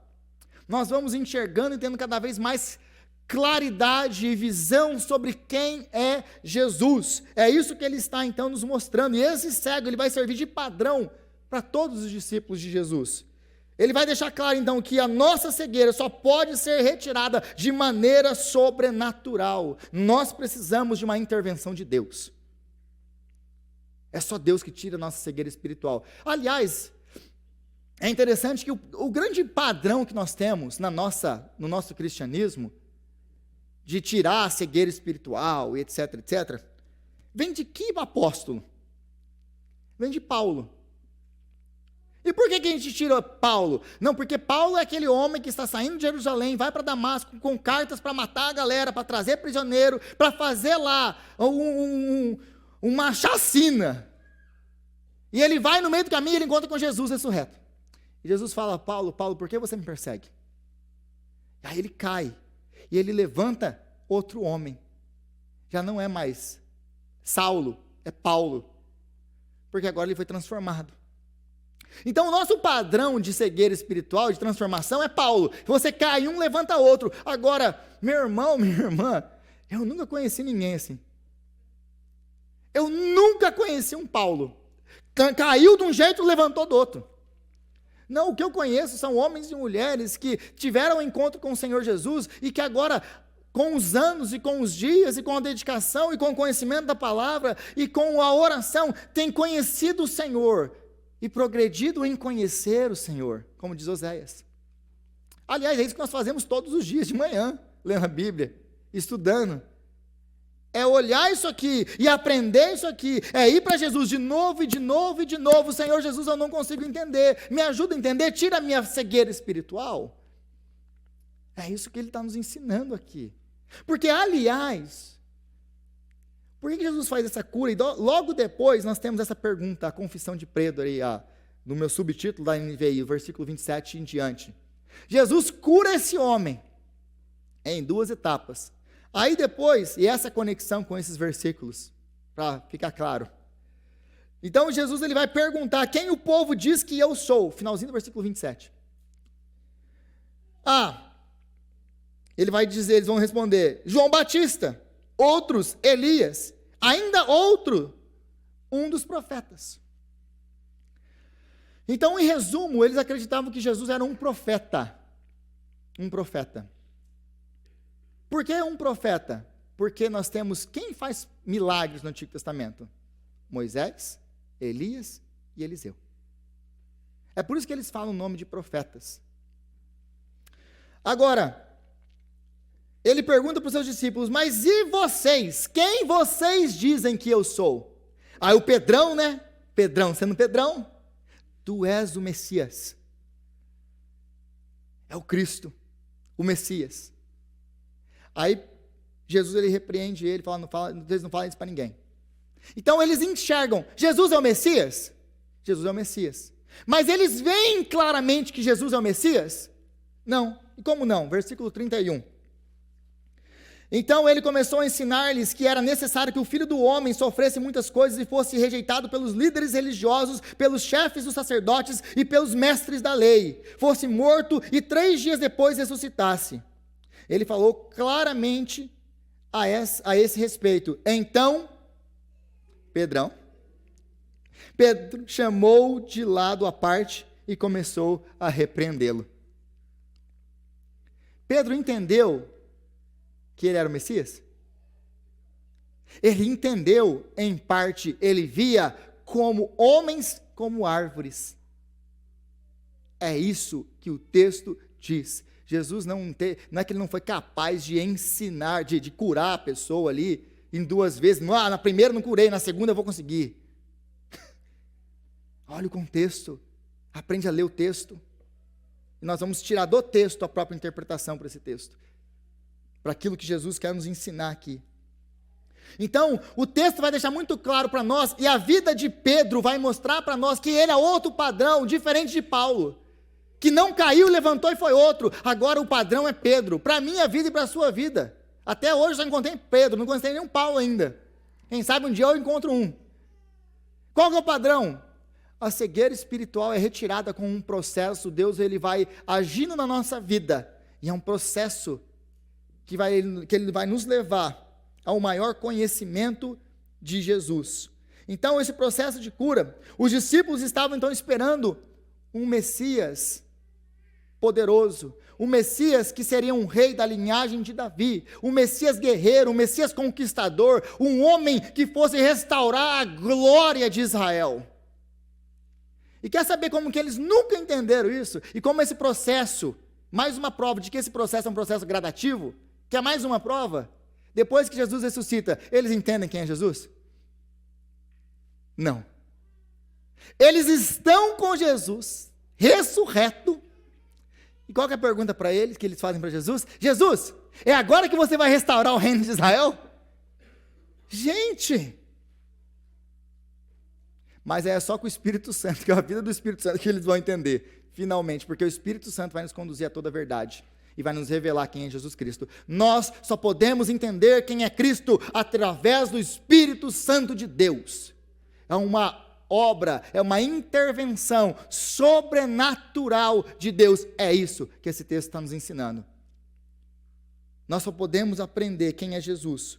Nós vamos enxergando e tendo cada vez mais claridade e visão sobre quem é Jesus. É isso que ele está então nos mostrando. E esse cego, ele vai servir de padrão para todos os discípulos de Jesus. Ele vai deixar claro então que a nossa cegueira só pode ser retirada de maneira sobrenatural. Nós precisamos de uma intervenção de Deus. É só Deus que tira a nossa cegueira espiritual. Aliás, é interessante que o grande padrão que nós temos no nosso cristianismo, de tirar a cegueira espiritual e etc, etc, vem de que apóstolo? Vem de Paulo. E por que a gente tira Paulo? Não, porque Paulo é aquele homem que está saindo de Jerusalém, vai para Damasco com cartas para matar a galera, para trazer prisioneiro, para fazer lá uma chacina. E ele vai no meio do caminho e ele encontra com Jesus ressurreto. E Jesus fala: Paulo, por que você me persegue? E aí ele cai. E ele levanta outro homem. Já não é mais Saulo, é Paulo. Porque agora ele foi transformado. Então o nosso padrão de cegueira espiritual, de transformação, é Paulo. Você cai um, levanta outro. Agora, meu irmão, minha irmã, eu nunca conheci ninguém assim. Eu nunca conheci um Paulo. Caiu de um jeito, levantou do outro. Não, o que eu conheço são homens e mulheres que tiveram um encontro com o Senhor Jesus e que agora, com os anos e com os dias e com a dedicação e com o conhecimento da palavra e com a oração, têm conhecido o Senhor e progredido em conhecer o Senhor, como diz Oséias. Aliás, é isso que nós fazemos todos os dias de manhã, lendo a Bíblia, estudando. É olhar isso aqui e aprender isso aqui, é ir para Jesus de novo e de novo e de novo. Senhor Jesus, eu não consigo entender, me ajuda a entender, tira a minha cegueira espiritual. É isso que ele está nos ensinando aqui. Porque, aliás, por que Jesus faz essa cura? E logo depois nós temos essa pergunta, a confissão de Pedro, aí, no meu subtítulo da NVI, o versículo 27 em diante. Jesus cura esse homem em duas etapas. Aí depois, e essa conexão com esses versículos, para ficar claro. Então Jesus, ele vai perguntar: quem o povo diz que eu sou? Finalzinho do versículo 27. Ele vai dizer, eles vão responder: João Batista, outros, Elias, ainda outro, um dos profetas. Então, em resumo, eles acreditavam que Jesus era um profeta. Um profeta. Por que um profeta? Porque nós temos quem faz milagres no Antigo Testamento? Moisés, Elias e Eliseu. É por isso que eles falam o nome de profetas. Agora, ele pergunta para os seus discípulos: mas e vocês? Quem vocês dizem que eu sou? Aí o Pedrão, né? Pedrão sendo Pedrão, tu és o Messias. É o Cristo, o Messias. Aí Jesus ele repreende ele, fala, vocês não falam isso para ninguém. Então eles enxergam, Jesus é o Messias? Jesus é o Messias. Mas eles veem claramente que Jesus é o Messias? Não. E como não? Versículo 31. Então ele começou a ensinar-lhes que era necessário que o Filho do Homem sofresse muitas coisas e fosse rejeitado pelos líderes religiosos, pelos chefes dos sacerdotes e pelos mestres da lei, fosse morto e 3 dias depois ressuscitasse. Ele falou claramente a esse respeito. Então, Pedro chamou de lado à parte e começou a repreendê-lo. Pedro entendeu que ele era o Messias? Ele entendeu, em parte, ele via como homens, como árvores. É isso que o texto diz. Jesus não é que ele não foi capaz de ensinar, de curar a pessoa ali em 2 vezes. Na primeira não curei, na segunda eu vou conseguir. Olha o contexto, aprende a ler o texto. E nós vamos tirar do texto a própria interpretação para esse texto, para aquilo que Jesus quer nos ensinar aqui. Então, o texto vai deixar muito claro para nós, e a vida de Pedro vai mostrar para nós que ele é outro padrão, diferente de Paulo, que não caiu, levantou e foi outro. Agora o padrão é Pedro, para a minha vida e para a sua vida. Até hoje eu só encontrei Pedro, não encontrei nenhum Paulo ainda. Quem sabe um dia eu encontro um. Qual que é o padrão? A cegueira espiritual é retirada com um processo. Deus ele vai agindo na nossa vida, e é um processo que ele vai nos levar ao maior conhecimento de Jesus. Então, esse processo de cura, os discípulos estavam então esperando um Messias poderoso, um Messias que seria um rei da linhagem de Davi, um Messias guerreiro, um Messias conquistador, um homem que fosse restaurar a glória de Israel. E quer saber como que eles nunca entenderam isso? E como esse processo, mais uma prova de que esse processo é um processo gradativo, que é mais uma prova, depois que Jesus ressuscita, eles entendem quem é Jesus? Não. Eles estão com Jesus, ressurreto, e qual que é a pergunta para eles, que eles fazem para Jesus? Jesus, é agora que você vai restaurar o reino de Israel? Gente! Mas é só com o Espírito Santo, que é a vida do Espírito Santo, que eles vão entender, finalmente, porque o Espírito Santo vai nos conduzir a toda a verdade, e vai nos revelar quem é Jesus Cristo. Nós só podemos entender quem é Cristo através do Espírito Santo de Deus. É uma obra, é uma intervenção sobrenatural de Deus. É isso que esse texto está nos ensinando. Nós só podemos aprender quem é Jesus,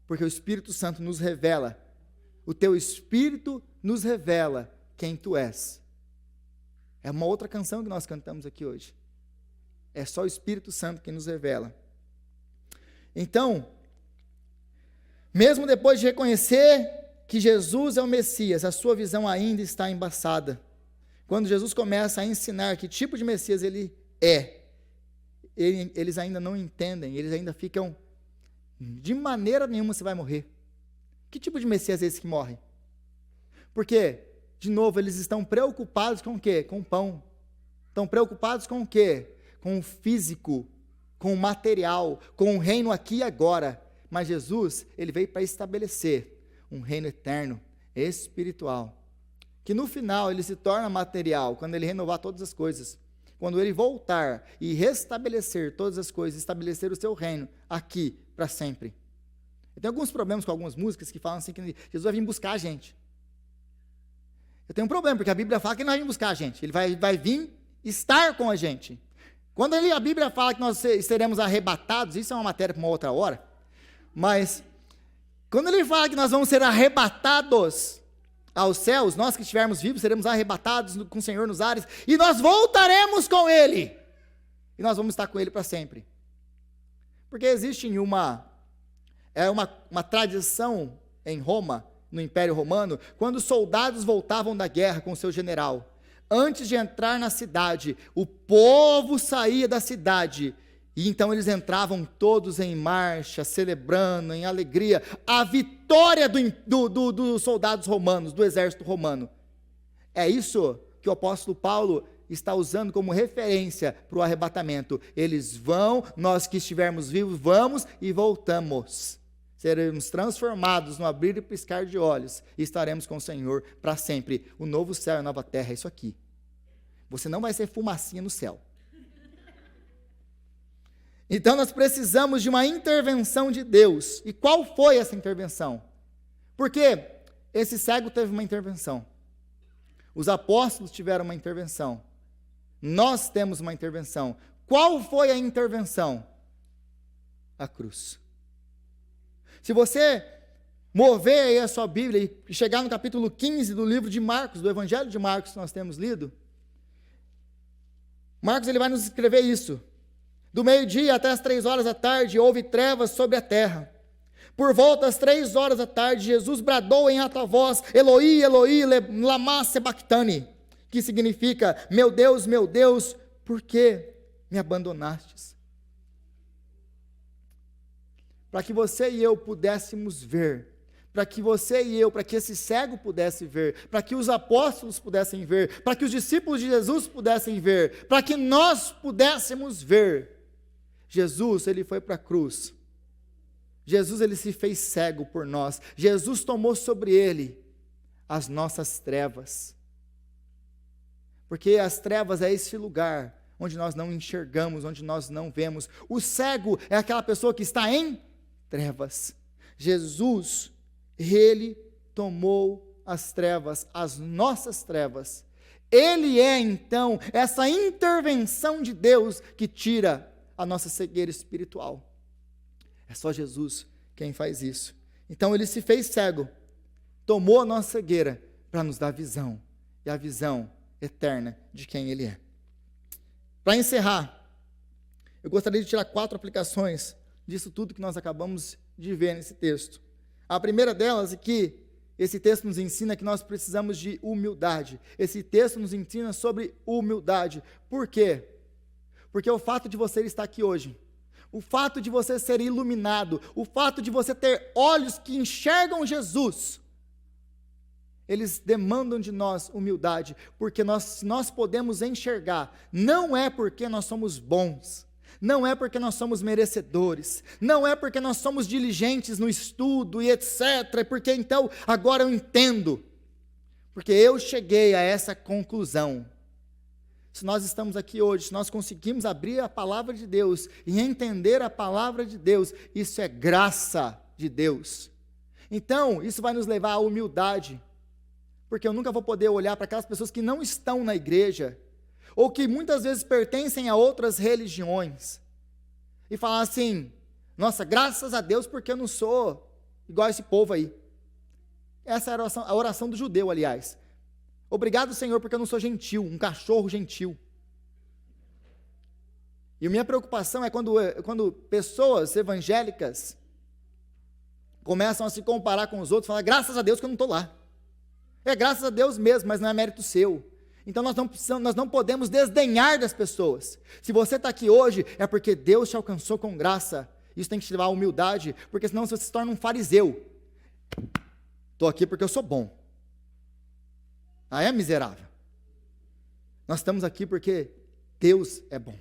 porque o Espírito Santo nos revela. O teu Espírito nos revela quem tu és. É uma outra canção que nós cantamos aqui hoje. É só o Espírito Santo que nos revela. Então, mesmo depois de reconhecer que Jesus é o Messias, a sua visão ainda está embaçada. Quando Jesus começa a ensinar que tipo de Messias ele é, eles ainda não entendem, eles ainda ficam, de maneira nenhuma você vai morrer. Que tipo de Messias é esse que morre? Porque, de novo, eles estão preocupados com o quê? Com o pão. Estão preocupados com o quê? Com o físico, com o material, com o reino aqui e agora. Mas Jesus, ele veio para estabelecer um reino eterno, espiritual, que no final ele se torna material, quando ele renovar todas as coisas. Quando ele voltar e restabelecer todas as coisas, estabelecer o seu reino aqui para sempre. Eu tenho alguns problemas com algumas músicas que falam assim que Jesus vai vir buscar a gente. Eu tenho um problema, porque a Bíblia fala que ele não vai vir buscar a gente, ele vai vir estar com a gente. Quando a Bíblia fala que nós seremos arrebatados, isso é uma matéria para uma outra hora, mas quando ele fala que nós vamos ser arrebatados aos céus, nós que estivermos vivos, seremos arrebatados com o Senhor nos ares, e nós voltaremos com Ele, e nós vamos estar com Ele para sempre. Porque existe uma tradição em Roma, no Império Romano, quando os soldados voltavam da guerra com o seu general, antes de entrar na cidade, o povo saía da cidade, e então eles entravam todos em marcha, celebrando, em alegria, a vitória dos soldados romanos, do exército romano. É isso que o apóstolo Paulo está usando como referência para o arrebatamento. Eles vão, nós que estivermos vivos, vamos e voltamos. Seremos transformados no abrir e piscar de olhos e estaremos com o Senhor para sempre. O novo céu e a nova terra é isso aqui. Você não vai ser fumacinha no céu. Então nós precisamos de uma intervenção de Deus. E qual foi essa intervenção? Porque esse cego teve uma intervenção. Os apóstolos tiveram uma intervenção. Nós temos uma intervenção. Qual foi a intervenção? A cruz. Se você mover aí a sua Bíblia e chegar no capítulo 15 do livro de Marcos, do Evangelho de Marcos que nós temos lido, Marcos ele vai nos escrever isso. Do meio-dia até as 3 horas da tarde, houve trevas sobre a terra. Por volta das 3 horas da tarde, Jesus bradou em alta voz, Eloi, Eloi, lama sabachthani, que significa, meu Deus, por que me abandonastes? Para que você e eu pudéssemos ver, para que você e eu, para que esse cego pudesse ver, para que os apóstolos pudessem ver, para que os discípulos de Jesus pudessem ver, para que nós pudéssemos ver, Jesus, ele foi para a cruz. Jesus, ele se fez cego por nós. Jesus tomou sobre ele as nossas trevas. Porque as trevas é esse lugar onde nós não enxergamos, onde nós não vemos. O cego é aquela pessoa que está em trevas. Jesus, ele tomou as trevas, as nossas trevas. Ele é, então, essa intervenção de Deus que tira a nossa cegueira espiritual. É só Jesus quem faz isso. Então ele se fez cego, tomou a nossa cegueira para nos dar visão, e a visão eterna de quem ele é. Para encerrar, eu gostaria de tirar 4 aplicações disso tudo que nós acabamos de ver nesse texto. A primeira delas é que esse texto nos ensina que nós precisamos de humildade. Esse texto nos ensina sobre humildade. Por quê? Porque o fato de você estar aqui hoje, o fato de você ser iluminado, o fato de você ter olhos que enxergam Jesus, eles demandam de nós humildade, porque nós podemos enxergar, não é porque nós somos bons, não é porque nós somos merecedores, não é porque nós somos diligentes no estudo e etc, é porque então agora eu entendo, porque eu cheguei a essa conclusão. Se nós estamos aqui hoje, se nós conseguimos abrir a palavra de Deus e entender a palavra de Deus, isso é graça de Deus. Então, isso vai nos levar à humildade, porque eu nunca vou poder olhar para aquelas pessoas que não estão na igreja, ou que muitas vezes pertencem a outras religiões, e falar assim, nossa, graças a Deus porque eu não sou igual esse povo aí. Essa era a oração do judeu, aliás. Obrigado, Senhor, porque eu não sou gentil, um cachorro gentil. E a minha preocupação é quando pessoas evangélicas começam a se comparar com os outros, falar, graças a Deus que eu não estou lá. É graças a Deus mesmo, mas não é mérito seu. Então nós não podemos desdenhar das pessoas. Se você está aqui hoje, é porque Deus te alcançou com graça. Isso tem que te levar à humildade, porque senão você se torna um fariseu. Estou aqui porque eu sou bom. Ah, é miserável. Nós estamos aqui porque Deus é bom.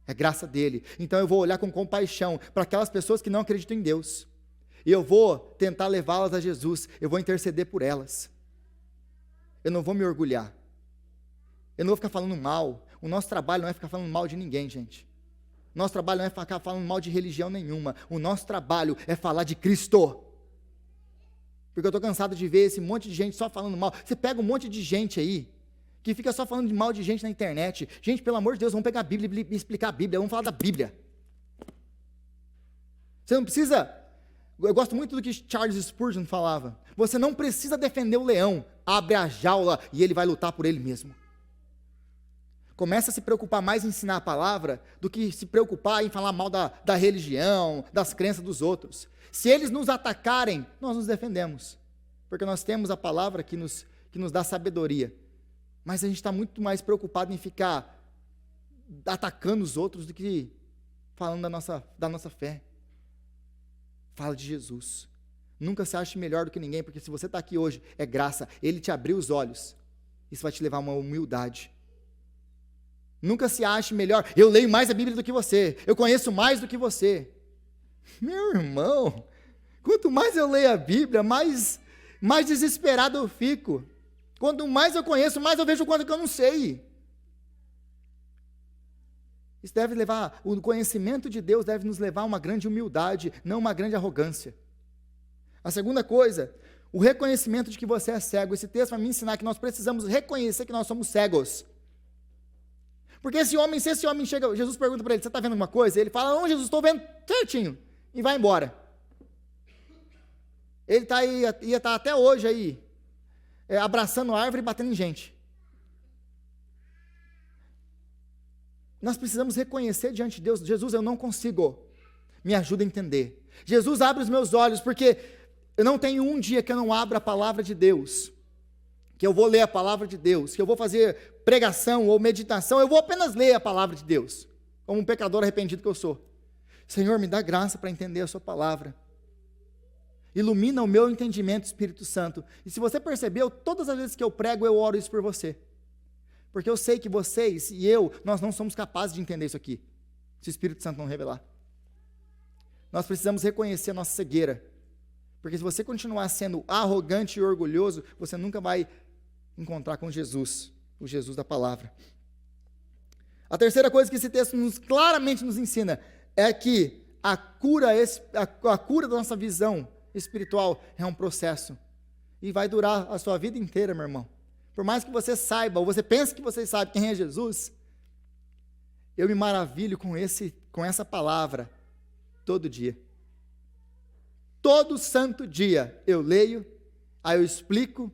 É graça dele. Então eu vou olhar com compaixão para aquelas pessoas que não acreditam em Deus. E eu vou tentar levá-las a Jesus. Eu vou interceder por elas. Eu não vou me orgulhar. Eu não vou ficar falando mal. O nosso trabalho não é ficar falando mal de ninguém, gente. Nosso trabalho não é ficar falando mal de religião nenhuma. O nosso trabalho é falar de Cristo. Porque eu estou cansado de ver esse monte de gente só falando mal. Você pega um monte de gente aí, que fica só falando de mal de gente na internet. Gente, pelo amor de Deus, vamos pegar a Bíblia e explicar a Bíblia, vamos falar da Bíblia. Você não precisa, eu gosto muito do que Charles Spurgeon falava, você não precisa defender o leão, abre a jaula e ele vai lutar por ele mesmo. Começa a se preocupar mais em ensinar a palavra, do que se preocupar em falar mal da religião, das crenças dos outros. Se eles nos atacarem, nós nos defendemos, porque nós temos a palavra que nos dá sabedoria, mas a gente está muito mais preocupado em ficar atacando os outros do que falando da nossa fé. Fala de Jesus, nunca se ache melhor do que ninguém, porque se você está aqui hoje, é graça, ele te abriu os olhos, isso vai te levar a uma humildade, Nunca se ache melhor. Eu leio mais a Bíblia do que você. Eu conheço mais do que você. Meu irmão, quanto mais eu leio a Bíblia, mais desesperado eu fico. Quanto mais eu conheço, mais eu vejo o quanto que eu não sei. Isso deve levar, o conhecimento de Deus deve nos levar a uma grande humildade, não uma grande arrogância. A segunda coisa, o reconhecimento de que você é cego. Esse texto vai me ensinar que nós precisamos reconhecer que nós somos cegos. Porque se esse homem chega, Jesus pergunta para ele, você está vendo alguma coisa? Ele fala, não, Jesus, estou vendo certinho. E vai embora. Ele ia estar até hoje aí, abraçando árvore e batendo em gente. Nós precisamos reconhecer diante de Deus, Jesus, eu não consigo, me ajuda a entender. Jesus, abre os meus olhos, porque eu não tenho um dia que eu não abra a palavra de Deus, que eu vou ler a palavra de Deus, que eu vou fazer pregação ou meditação, eu vou apenas ler a palavra de Deus, como um pecador arrependido que eu sou. Senhor, me dá graça para entender a sua palavra. Ilumina o meu entendimento, Espírito Santo. E se você percebeu, todas as vezes que eu prego, eu oro isso por você. Porque eu sei que vocês e eu, nós não somos capazes de entender isso aqui, se o Espírito Santo não revelar. Nós precisamos reconhecer a nossa cegueira. Porque se você continuar sendo arrogante e orgulhoso, você nunca vai encontrar com Jesus, o Jesus da palavra. A terceira coisa que esse texto claramente nos ensina é que a cura da nossa visão espiritual é um processo. E vai durar a sua vida inteira, meu irmão. Por mais que você saiba, ou você pense que você sabe quem é Jesus, eu me maravilho com essa palavra todo dia. Todo santo dia eu leio, aí eu explico,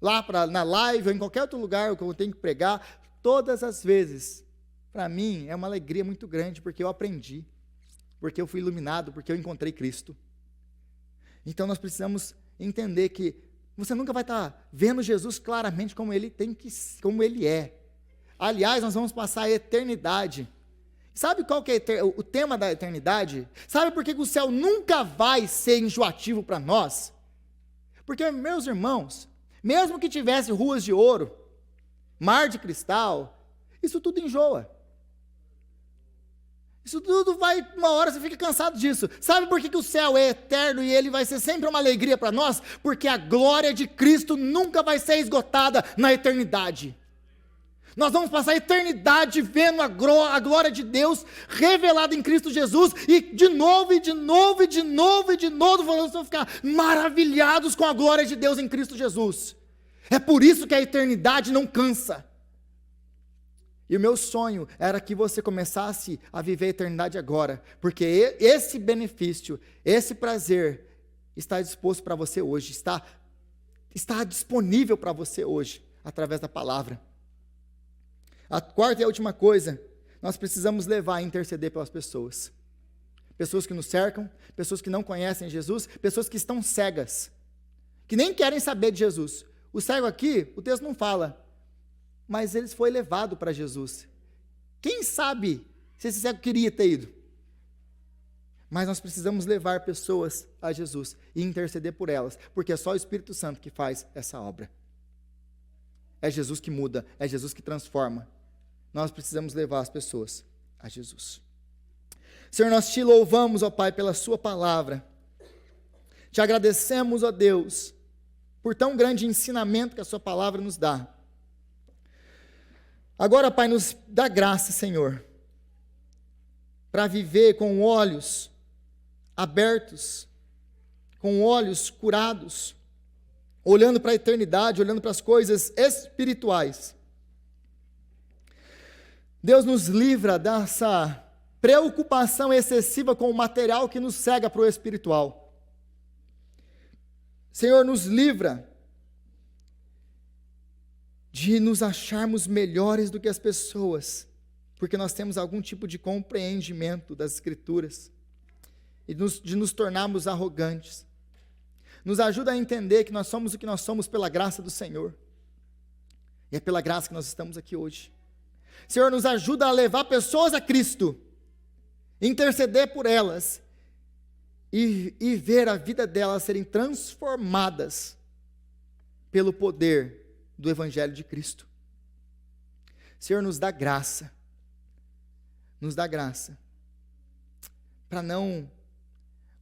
lá na live ou em qualquer outro lugar que eu tenho que pregar, todas as vezes. Para mim é uma alegria muito grande, porque eu aprendi, porque eu fui iluminado, porque eu encontrei Cristo. Então nós precisamos entender que você nunca vai estar vendo Jesus claramente como ele é. Aliás, nós vamos passar a eternidade. Sabe qual que é o tema da eternidade? Sabe por que o céu nunca vai ser enjoativo para nós? Porque, meus irmãos, mesmo que tivesse ruas de ouro, mar de cristal, isso tudo enjoa. Isso tudo vai, uma hora você fica cansado disso. Sabe por que o céu é eterno e ele vai ser sempre uma alegria para nós? Porque a glória de Cristo nunca vai ser esgotada na eternidade. Nós vamos passar a eternidade vendo a glória de Deus revelada em Cristo Jesus, e de novo, vamos ficar maravilhados com a glória de Deus em Cristo Jesus. É por isso que a eternidade não cansa. E o meu sonho era que você começasse a viver a eternidade agora, porque esse benefício, esse prazer está disposto para você hoje, está disponível para você hoje, através da palavra. A quarta e a última coisa, nós precisamos levar a interceder pelas pessoas. Pessoas que nos cercam, pessoas que não conhecem Jesus, pessoas que estão cegas, que nem querem saber de Jesus. O cego aqui, o texto não fala, mas ele foi levado para Jesus. Quem sabe se esse cego queria ter ido? Mas nós precisamos levar pessoas a Jesus e interceder por elas, porque é só o Espírito Santo que faz essa obra. É Jesus que muda, é Jesus que transforma. Nós precisamos levar as pessoas a Jesus. Senhor, nós te louvamos, ó Pai, pela sua palavra. Te agradecemos, ó Deus, por tão grande ensinamento que a sua palavra nos dá. Agora, Pai, nos dá graça, Senhor, para viver com olhos abertos, com olhos curados, olhando para a eternidade, olhando para as coisas espirituais. Deus nos livra dessa preocupação excessiva com o material que nos cega para o espiritual. Senhor, nos livra de nos acharmos melhores do que as pessoas, porque nós temos algum tipo de compreendimento das Escrituras, e de nos tornarmos arrogantes. Nos ajuda a entender que nós somos o que nós somos pela graça do Senhor, e é pela graça que nós estamos aqui hoje. Senhor, nos ajuda a levar pessoas a Cristo, interceder por elas, e ver a vida delas serem transformadas pelo poder do Evangelho de Cristo. Senhor, nos dá graça para não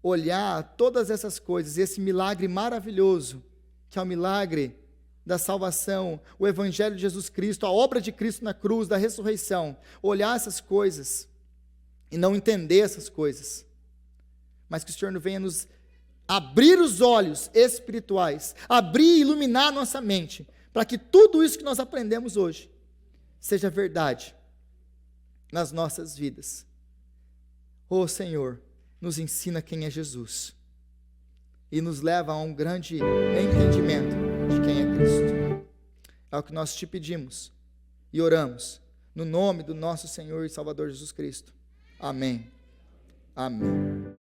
olhar todas essas coisas, esse milagre maravilhoso, que é o milagre da salvação, o Evangelho de Jesus Cristo, a obra de Cristo na cruz, da ressurreição, olhar essas coisas e não entender essas coisas, mas que o Senhor venha nos abrir os olhos espirituais, abrir e iluminar a nossa mente, para que tudo isso que nós aprendemos hoje seja verdade nas nossas vidas. Ó Senhor, nos ensina quem é Jesus e nos leva a um grande entendimento de quem é Cristo. É o que nós te pedimos e oramos no nome do nosso Senhor e Salvador Jesus Cristo. Amém. Amém.